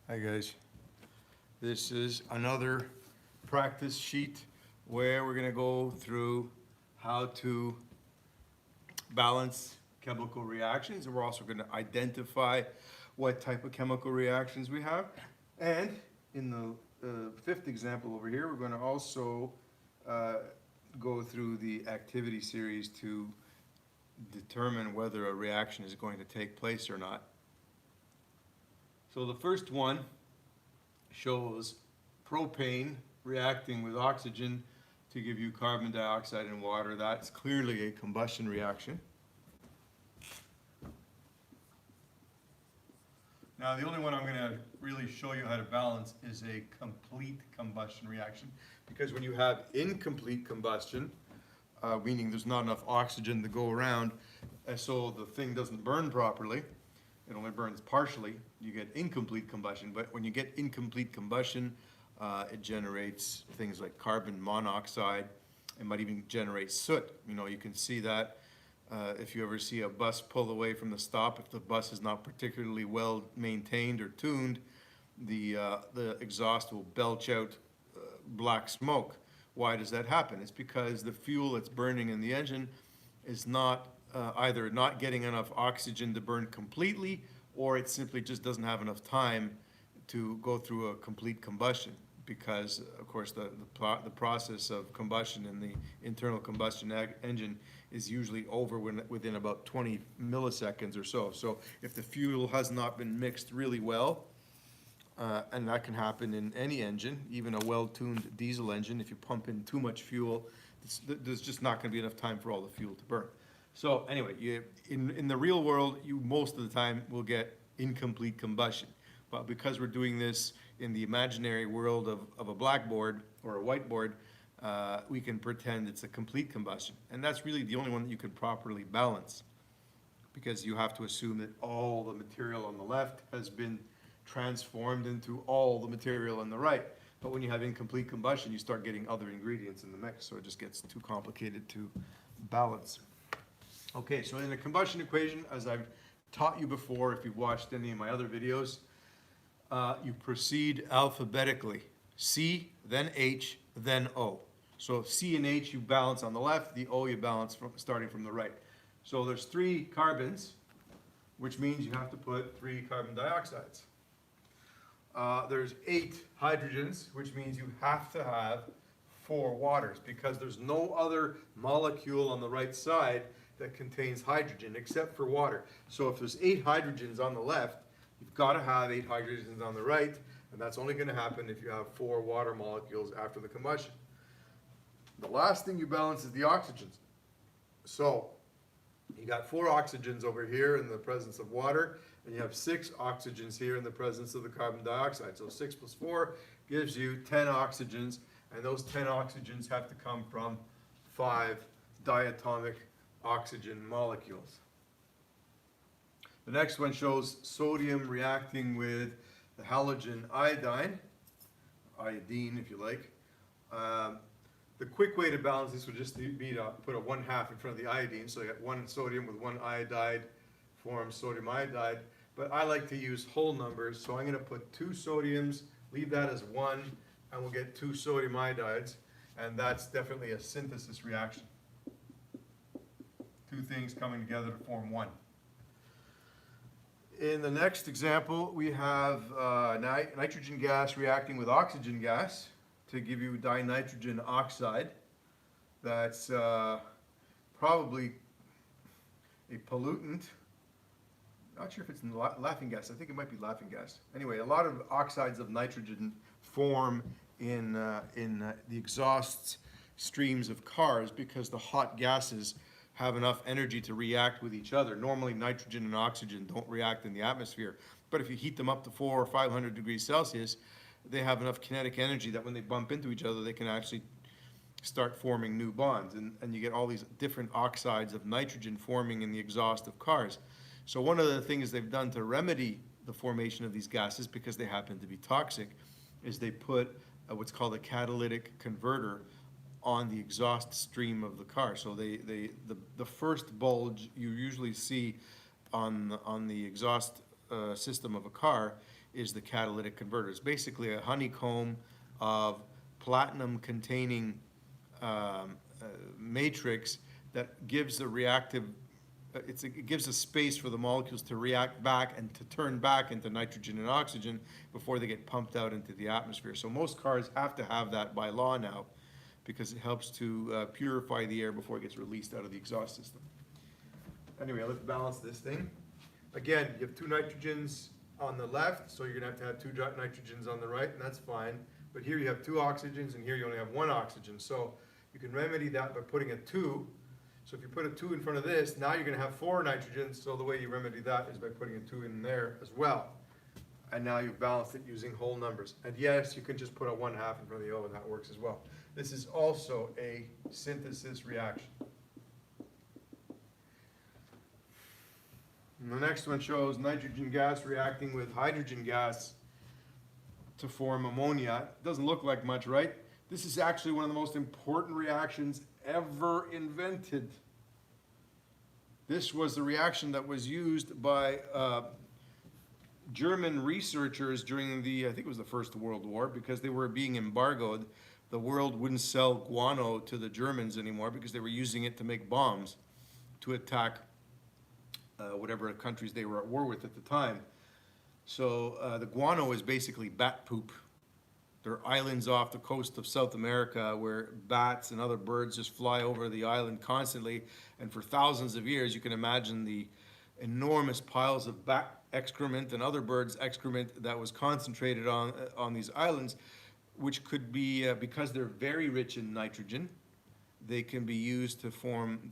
Hi guys, this is another practice sheet where we're going to go through how to balance chemical reactions, and we're also going to identify what type of chemical reactions we have. And in the fifth example over here, we're going to also go through the activity series to determine whether a reaction is going to take place or not. So the first one shows propane reacting with oxygen to give you carbon dioxide and water. That's clearly a combustion reaction. Now the only one I'm going to really show you how to balance is a complete combustion reaction, because when you have incomplete combustion, meaning there's not enough oxygen to go around, so the thing doesn't burn properly, it only burns partially, you get incomplete combustion. But when you get incomplete combustion, it generates things like carbon monoxide. It might even generate soot. You know, you can see that if you ever see a bus pull away from the stop, if the bus is not particularly well maintained or tuned, the exhaust will belch out black smoke. Why does that happen? It's because the fuel that's burning in the engine is not either not getting enough oxygen to burn completely, or it simply just doesn't have enough time to go through a complete combustion, because of course the process of combustion in the internal combustion engine is usually over within about 20 milliseconds or so. So if the fuel has not been mixed really well, and that can happen in any engine, even a well-tuned diesel engine, if you pump in too much fuel, there's just not going to be enough time for all the fuel to burn. So anyway, in the real world, you most of the time will get incomplete combustion. But because we're doing this in the imaginary world of a blackboard or a whiteboard, we can pretend it's a complete combustion. And that's really the only one that you can properly balance, because you have to assume that all the material on the left has been transformed into all the material on the right. But when you have incomplete combustion, you start getting other ingredients in the mix, so it just gets too complicated to balance. Okay, so in the combustion equation, as I've taught you before, if you've watched any of my other videos, you proceed alphabetically. C, then H, then O. So C and H you balance on the left, the O you balance starting from the right. So there's 3 carbons, which means you have to put 3 carbon dioxides. There's 8 hydrogens, which means you have to have 4 waters, because there's no other molecule on the right side that contains hydrogen except for water. So if there's 8 hydrogens on the left, you've got to have 8 hydrogens on the right, and that's only going to happen if you have 4 water molecules after the combustion. The last thing you balance is the oxygens. So you got 4 oxygens over here in the presence of water, and you have 6 oxygens here in the presence of the carbon dioxide. So 6 plus 4 gives you 10 oxygens, and those 10 oxygens have to come from 5 diatomic oxygen molecules. The next one shows sodium reacting with the halogen iodine, if you like. The quick way to balance this would just be to put a 1/2 in front of the iodine, so you got 1 sodium with 1 iodide forms sodium iodide. But I like to use whole numbers, so I'm going to put 2 sodiums, leave that as 1, and we'll get 2 sodium iodides, and that's definitely a synthesis reaction. 2 things coming together to form 1. In the next example, we have nitrogen gas reacting with oxygen gas to give you dinitrogen oxide. That's probably a pollutant. Not sure if it's laughing gas. I think it might be laughing gas. Anyway, a lot of oxides of nitrogen form in the exhaust streams of cars because the hot gases have enough energy to react with each other. Normally nitrogen and oxygen don't react in the atmosphere, but if you heat them up to 400 or 500 degrees Celsius, they have enough kinetic energy that when they bump into each other, they can actually start forming new bonds, and you get all these different oxides of nitrogen forming in the exhaust of cars. So one of the things they've done to remedy the formation of these gases, because they happen to be toxic, is they put what's called a catalytic converter on the exhaust stream of the car. So the first bulge you usually see on the exhaust system of a car is the catalytic converter. It's basically a honeycomb of platinum-containing matrix that gives the reactive, it gives a space for the molecules to react back and to turn back into nitrogen and oxygen before they get pumped out into the atmosphere. So most cars have to have that by law now, because it helps to purify the air before it gets released out of the exhaust system. Anyway, let's balance this thing. Again, you have two nitrogens on the left, so you're gonna have two nitrogens on the right, and that's fine. But here you have two oxygens, and here you only have one oxygen. So you can remedy that by putting a 2. So if you put a 2 in front of this, now you're gonna have 4 nitrogens, so the way you remedy that is by putting a 2 in there as well. And now you've balanced it using whole numbers. And yes, you can just put a 1/2 in front of the O, and that works as well. This is also a synthesis reaction. And the next one shows nitrogen gas reacting with hydrogen gas to form ammonia. It doesn't look like much, right? This is actually one of the most important reactions ever invented. This was the reaction that was used by German researchers during the, I think it was the First World War, because they were being embargoed. The world wouldn't sell guano to the Germans anymore because they were using it to make bombs to attack whatever countries they were at war with at the time. So the guano is basically bat poop. There are islands off the coast of South America where bats and other birds just fly over the island constantly, and for thousands of years you can imagine the enormous piles of bat excrement and other birds' excrement that was concentrated on these islands, which could be, because they're very rich in nitrogen, they can be used to form,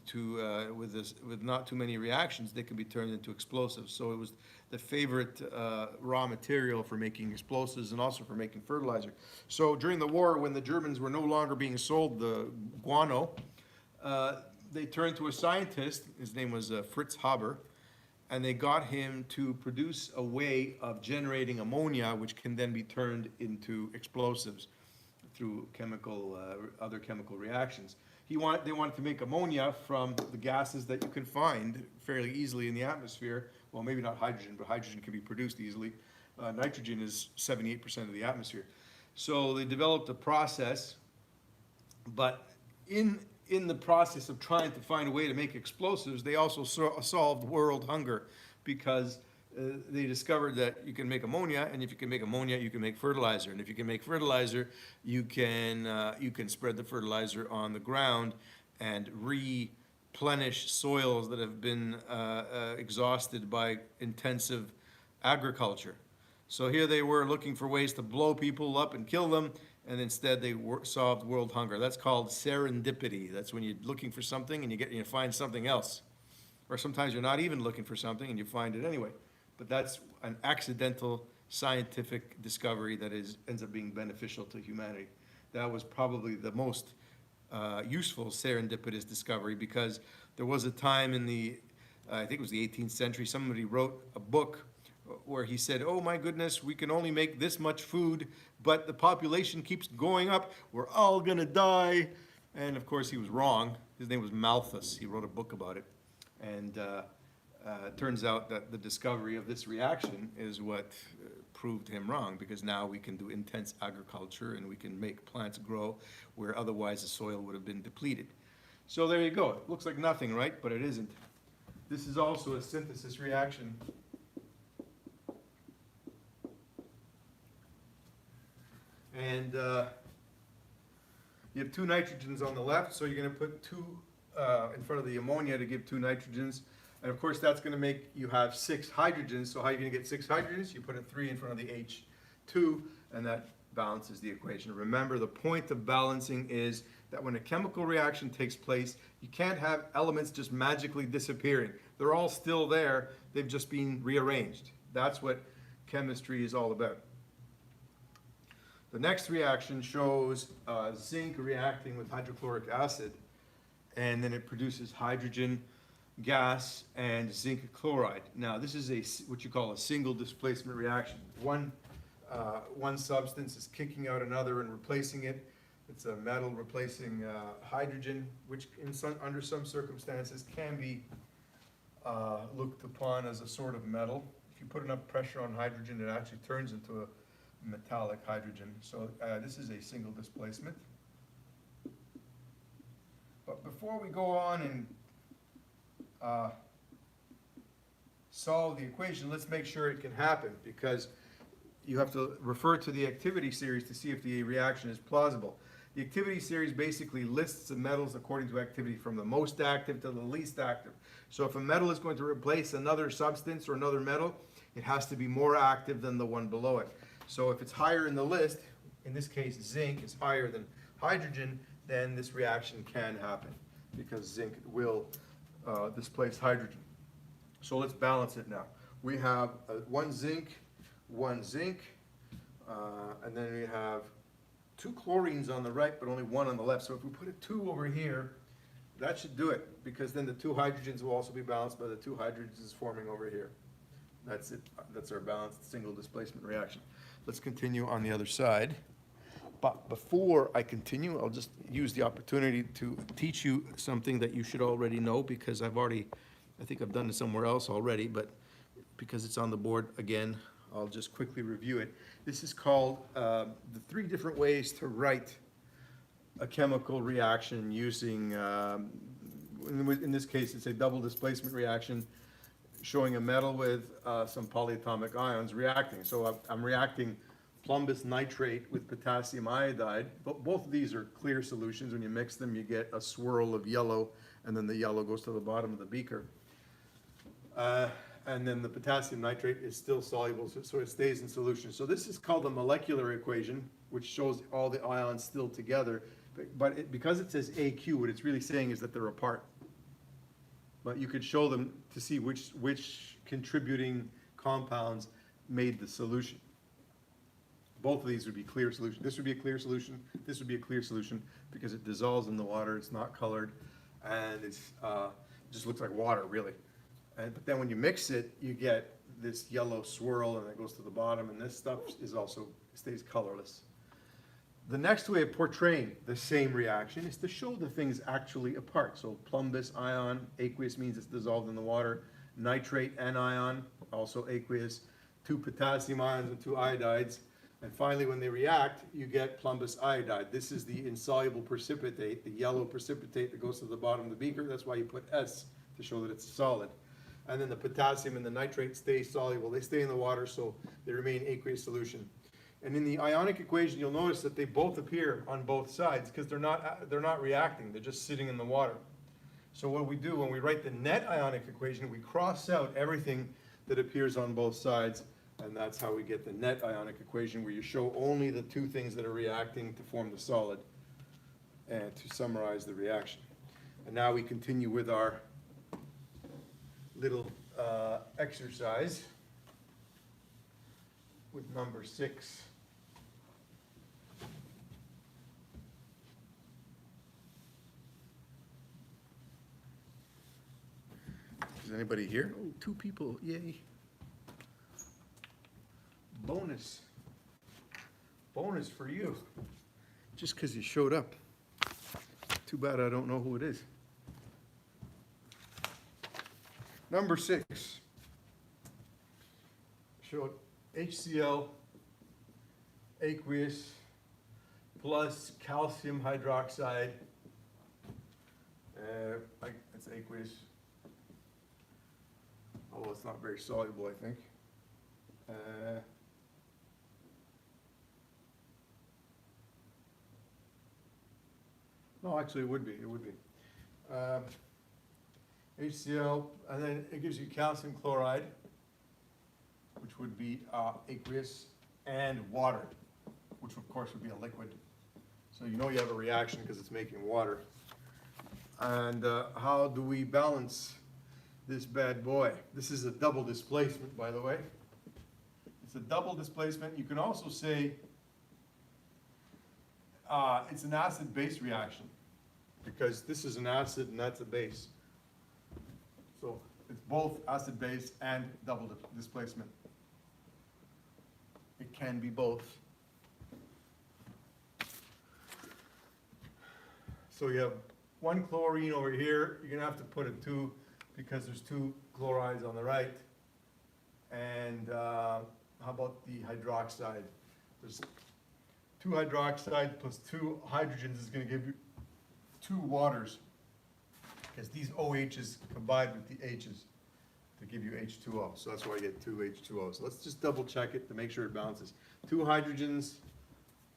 with not too many reactions, they can be turned into explosives. So it was the favorite raw material for making explosives and also for making fertilizer. So during the war, when the Germans were no longer being sold the guano, they turned to a scientist, his name was Fritz Haber, and they got him to produce a way of generating ammonia, which can then be turned into explosives through other chemical reactions. They wanted to make ammonia from the gases that you can find fairly easily in the atmosphere. Well, maybe not hydrogen, but hydrogen can be produced easily. Nitrogen is 78% of the atmosphere. So they developed a process, but in the process of trying to find a way to make explosives, they also solved world hunger, because they discovered that you can make ammonia, and if you can make ammonia, you can make fertilizer, and if you can make fertilizer, you can spread the fertilizer on the ground and replenish soils that have been exhausted by intensive agriculture. So here they were looking for ways to blow people up and kill them, and instead they solved world hunger. That's called serendipity. That's when you're looking for something and you find something else. Or sometimes you're not even looking for something and you find it anyway. But that's an accidental scientific discovery that ends up being beneficial to humanity. That was probably the most useful serendipitous discovery, because there was a time in the, I think it was the 18th century, somebody wrote a book where he said, oh my goodness, we can only make this much food, but the population keeps going up, we're all gonna die. And of course he was wrong. His name was Malthus. He wrote a book about it. And it turns out that the discovery of this reaction is what proved him wrong, because now we can do intense agriculture and we can make plants grow where otherwise the soil would have been depleted. So there you go. It looks like nothing, right? But it isn't. This is also a synthesis reaction. And you have two nitrogens on the left, so you're going to put 2 in front of the ammonia to give 2 nitrogens. And of course, that's going to make you have 6 hydrogens. So how are you going to get 6 hydrogens? You put a 3 in front of the H2, and that balances the equation. Remember, the point of balancing is that when a chemical reaction takes place, you can't have elements just magically disappearing. They're all still there. They've just been rearranged. That's what chemistry is all about. The next reaction shows zinc reacting with hydrochloric acid, and then it produces hydrogen gas and zinc chloride. Now, this is what you call a single displacement reaction. One substance is kicking out another and replacing it. It's a metal replacing hydrogen, which under some circumstances can be looked upon as a sort of metal. if you put enough pressure on hydrogen, it actually turns into a metallic hydrogen. So this is a single displacement. But before we go on and solve the equation, let's make sure it can happen, because you have to refer to the activity series to see if the reaction is plausible. The activity series basically lists the metals according to activity from the most active to the least active. So if a metal is going to replace another substance or another metal, it has to be more active than the one below it. So if it's higher in the list, in this case zinc is higher than hydrogen, then this reaction can happen, because zinc will displace hydrogen. So let's balance it now. We have one zinc, and then we have two chlorines on the right, but only one on the left. So if we put a 2 over here, that should do it, because then the two hydrogens will also be balanced by the two hydrogens forming over here. That's it. That's our balanced single displacement reaction. Let's continue on the other side. But before I continue, I'll just use the opportunity to teach you something that you should already know, because I think I've done it somewhere else already, but because it's on the board again, I'll just quickly review it. This is called the 3 different ways to write a chemical reaction using, in this case, it's a double displacement reaction showing a metal with some polyatomic ions reacting. So I'm reacting plumbous nitrate with potassium iodide. But both of these are clear solutions. When you mix them, you get a swirl of yellow, and then the yellow goes to the bottom of the beaker. And then the potassium nitrate is still soluble, so it stays in solution. So this is called the molecular equation, which shows all the ions still together. But because it says AQ, what it's really saying is that they're apart. But you could show them to see which contributing compounds made the solution. Both of these would be clear solution. This would be a clear solution. This would be a clear solution because it dissolves in the water. It's not colored, and it just looks like water, really. But then when you mix it, you get this yellow swirl, and it goes to the bottom, and this stuff is also stays colorless. The next way of portraying the same reaction is to show the things actually apart. So plumbous ion, aqueous means it's dissolved in the water. Nitrate, anion, also aqueous. 2 potassium ions and 2 iodides. And finally, when they react, you get plumbous iodide. This is the insoluble precipitate, the yellow precipitate that goes to the bottom of the beaker. That's why you put S to show that it's solid. And then the potassium and the nitrate stay soluble. They stay in the water, so they remain aqueous solution. And in the ionic equation, you'll notice that they both appear on both sides because they're not reacting. They're just sitting in the water. So what we do when we write the net ionic equation, we cross out everything that appears on both sides, and that's how we get the net ionic equation, where you show only the 2 things that are reacting to form the solid and to summarize the reaction. And now we continue with our little exercise with number 6. Is anybody here? Oh, 2 people, yay. Bonus for you, just because you showed up. Too bad I don't know who it is. Number 6. Show HCl aqueous plus calcium hydroxide. It's aqueous, although it's not very soluble, I think. No, actually it would be. HCl, and then it gives you calcium chloride, which would be aqueous, and water, which of course would be a liquid. So you know you have a reaction because it's making water. And how do we balance this bad boy? This is a double displacement, by the way. It's a double displacement. You can also say it's an acid-base reaction, because this is an acid and that's a base. So it's both acid-base and double displacement. It can be both. So you have 1 chlorine over here. You're going to have to put a 2 because there's 2 chlorides on the right. And how about the hydroxide? There's 2 hydroxide plus 2 hydrogens is gonna give you 2 waters, because these OHs combined with the H's to give you H2O. So that's why I get 2 H2O. So let's just double check it to make sure it balances. 2 hydrogens,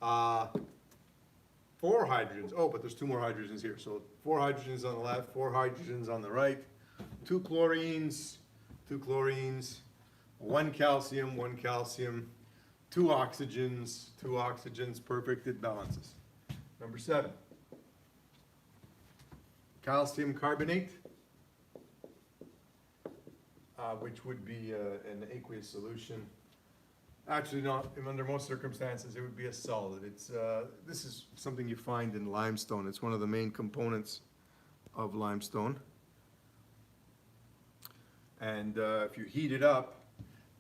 4 hydrogens. Oh, but there's 2 more hydrogens here. So 4 hydrogens on the left, 4 hydrogens on the right, 2 chlorines, 2 chlorines, 1 calcium, 1 calcium, 2 oxygens, 2 oxygens. Perfect, it balances. Number 7. Calcium carbonate, which would be an aqueous solution. Actually, not under most circumstances, it would be a solid. It's this is something you find in limestone. It's one of the main components of limestone. And if you heat it up,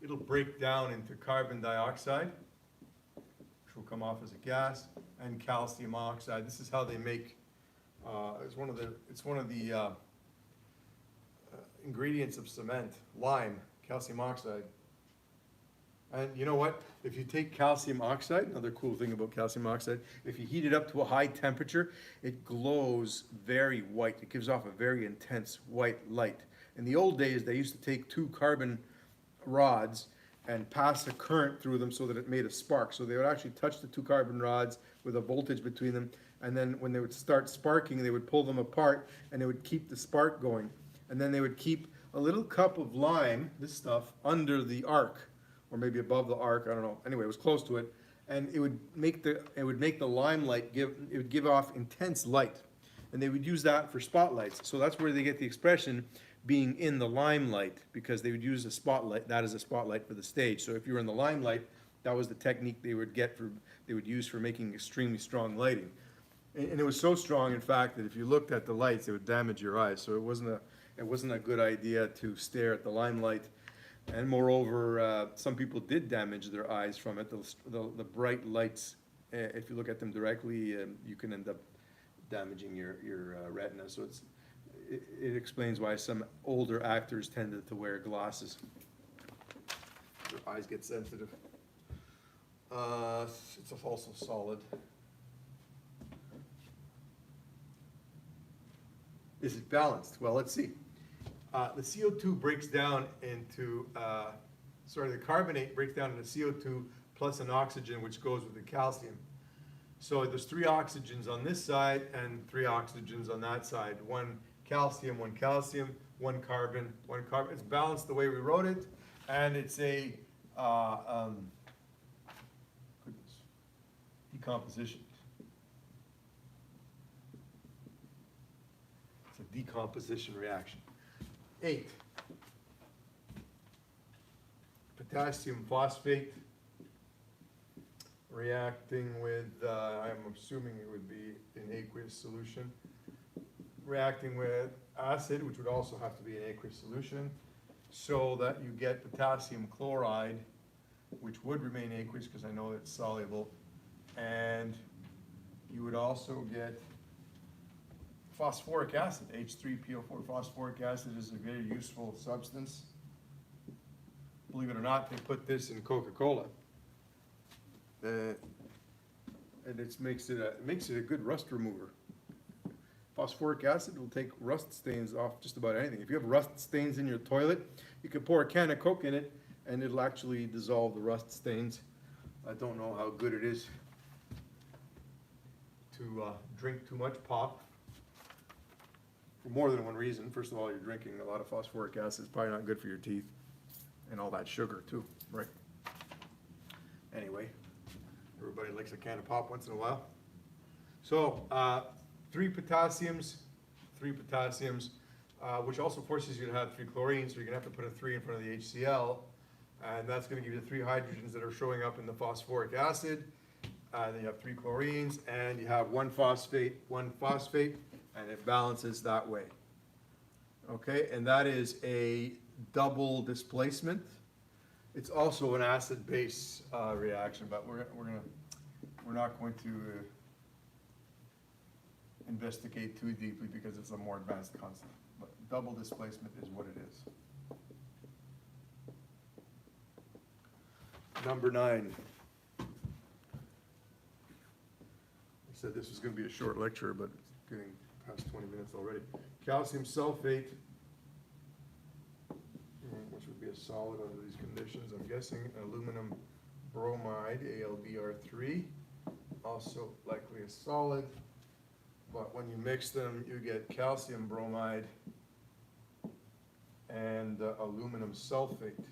it'll break down into carbon dioxide, which will come off as a gas, and calcium oxide. This is how they make. It's one of the ingredients of cement, lime, calcium oxide. And you know what? If you take calcium oxide, another cool thing about calcium oxide, if you heat it up to a high temperature, it glows very white. It gives off a very intense white light. In the old days, they used to take 2 carbon rods and pass a current through them so that it made a spark. So they would actually touch the 2 carbon rods with a voltage between them, and then when they would start sparking, they would pull them apart and they would keep the spark going. And then they would keep a little cup of lime, this stuff, under the arc, or maybe above the arc, I don't know. Anyway, it was close to it, and it would make the lime light give off intense light. And they would use that for spotlights. So that's where they get the expression being in the limelight, because they would use a spotlight, that is a spotlight for the stage. So if you were in the limelight, that was the technique they would use for making extremely strong lighting. And it was so strong, in fact, that if you looked at the lights, it would damage your eyes. So it wasn't a good idea to stare at the limelight. And moreover, some people did damage their eyes from it. The bright lights, if you look at them directly, you can end up damaging your retina. So it explains why some older actors tended to wear glasses. Their eyes get sensitive. It's also solid. Is it balanced? Well, let's see. The CO2 breaks down into, the carbonate breaks down into CO2 plus an oxygen, which goes with the calcium. So there's 3 oxygens on this side and 3 oxygens on that side. 1 calcium, 1 calcium, 1 carbon, 1 carbon. It's balanced the way we wrote it, and it's a decomposition. It's a decomposition reaction. 8. Potassium phosphate reacting with, I'm assuming it would be an aqueous solution, reacting with acid, which would also have to be an aqueous solution, so that you get potassium chloride, which would remain aqueous because I know it's soluble, and you would also get phosphoric acid. H3PO4 phosphoric acid is a very useful substance. Believe it or not, they put this in Coca-Cola. And it makes it a good rust remover. Phosphoric acid will take rust stains off just about anything. If you have rust stains in your toilet, you can pour a can of Coke in it and it'll actually dissolve the rust stains. I don't know how good it is to drink too much pop. For more than one reason. First of all, you're drinking a lot of phosphoric acid. It's probably not good for your teeth. And all that sugar too, right? Anyway, everybody likes a can of pop once in a while. So, 3 potassiums, which also forces you to have 3 chlorines, so you're gonna have to put a 3 in front of the HCl, and that's gonna give you the 3 hydrogens that are showing up in the phosphoric acid. Then you have 3 chlorines, and you have 1 phosphate, and it balances that way. Okay, and that is a double displacement. It's also an acid-base reaction, but we're not going to investigate too deeply because it's a more advanced concept. But double displacement is what it is. Number 9. I said this was going to be a short lecture, but it's getting past 20 minutes already. Calcium sulfate, which would be a solid under these conditions, I'm guessing. Aluminum bromide, AlBr3, also likely a solid. But when you mix them, you get calcium bromide and aluminum sulfate.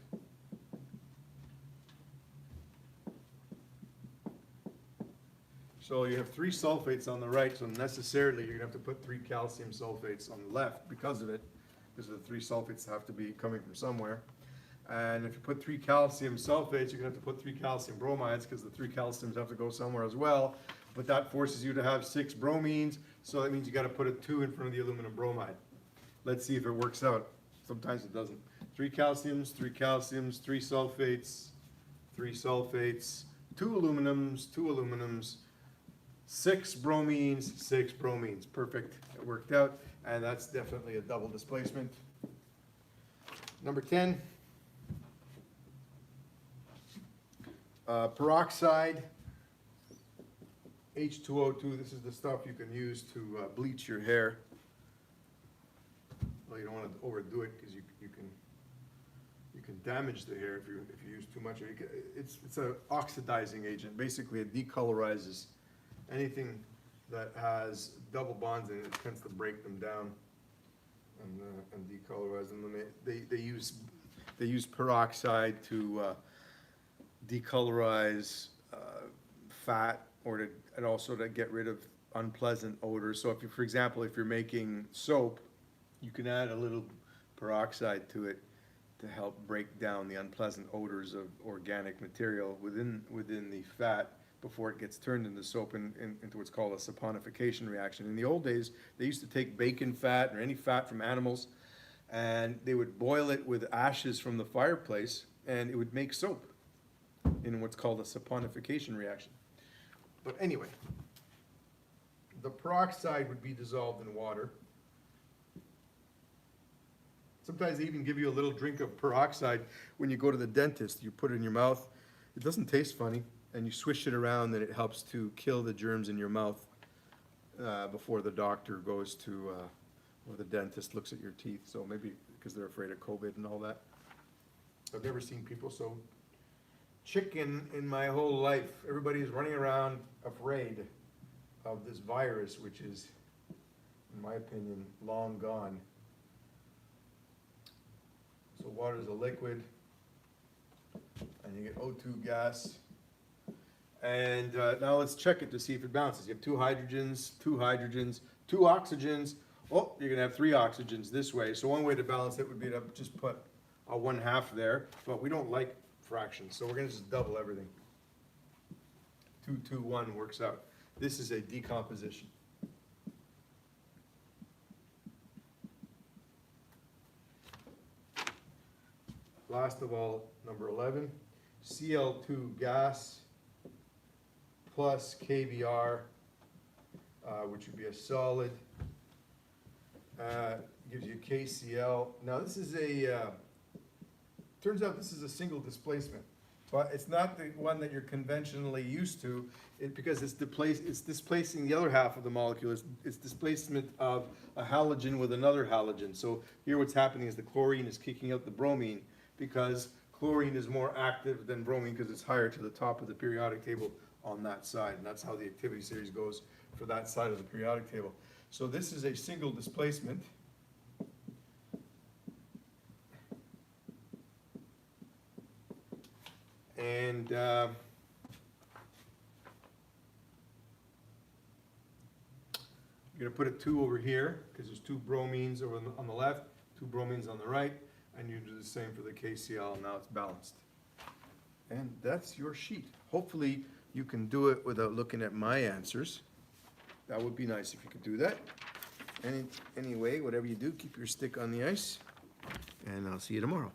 So you have 3 sulfates on the right, so necessarily you're going to have to put 3 calcium sulfates on the left because of it, because the 3 sulfates have to be coming from somewhere. And if you put 3 calcium sulfates, you're going to have to put 3 calcium bromides because the 3 calciums have to go somewhere as well. But that forces you to have 6 bromines, so that means you got to put a 2 in front of the aluminum bromide. Let's see if it works out. Sometimes it doesn't. 3 calciums, 3 calciums, 3 sulfates, 3 sulfates, 2 aluminums, 2 aluminums, 6 bromines, 6 bromines. Perfect. It worked out, and that's definitely a double displacement. Number 10. Peroxide, H2O2. This is the stuff you can use to bleach your hair. Well, you don't want to overdo it because you can damage the hair if you use too much. It's an oxidizing agent. Basically, it decolorizes anything that has double bonds in it. It tends to break them down and decolorize them. They use peroxide to decolorize fat, and also to get rid of unpleasant odors. So if you, for example, if you're making soap, you can add a little peroxide to it to help break down the unpleasant odors of organic material within the fat before it gets turned into soap and into what's called a saponification reaction. In the old days, they used to take bacon fat or any fat from animals, and they would boil it with ashes from the fireplace, and it would make soap in what's called a saponification reaction. But anyway, the peroxide would be dissolved in water. Sometimes they even give you a little drink of peroxide when you go to the dentist. You put it in your mouth. It doesn't taste funny, and you swish it around, and it helps to kill the germs in your mouth before the doctor goes to, or the dentist looks at your teeth. So maybe because they're afraid of COVID and all that. I've never seen people so chicken in my whole life. Everybody's running around afraid of this virus, which is, in my opinion, long gone. So water is a liquid, and you get O2 gas. And now let's check it to see if it balances. You have 2 hydrogens, 2 hydrogens, 2 oxygens. Oh, you're gonna have 3 oxygens this way. So one way to balance it would be to just put a 1/2 there, but we don't like fractions, so we're gonna just double everything. 2, 2, 1 works out. This is a decomposition. Last of all, number 11, Cl2 gas plus KBr, which would be a solid, gives you KCl. Now this is turns out this is a single displacement, but it's not the one that you're conventionally used to, because it's displacing the other half of the molecule. It's displacement of a halogen with another halogen. So here what's happening is the chlorine is kicking out the bromine, because chlorine is more active than bromine because it's higher to the top of the periodic table on that side. And that's how the activity series goes for that side of the periodic table. So this is a single displacement. And you're going to put a 2 over here because there's 2 bromines over on the left, 2 bromines on the right, and you do the same for the KCl, and now it's balanced. And that's your sheet. Hopefully you can do it without looking at my answers. That would be nice if you could do that. Anyway, whatever you do, keep your stick on the ice, and I'll see you tomorrow.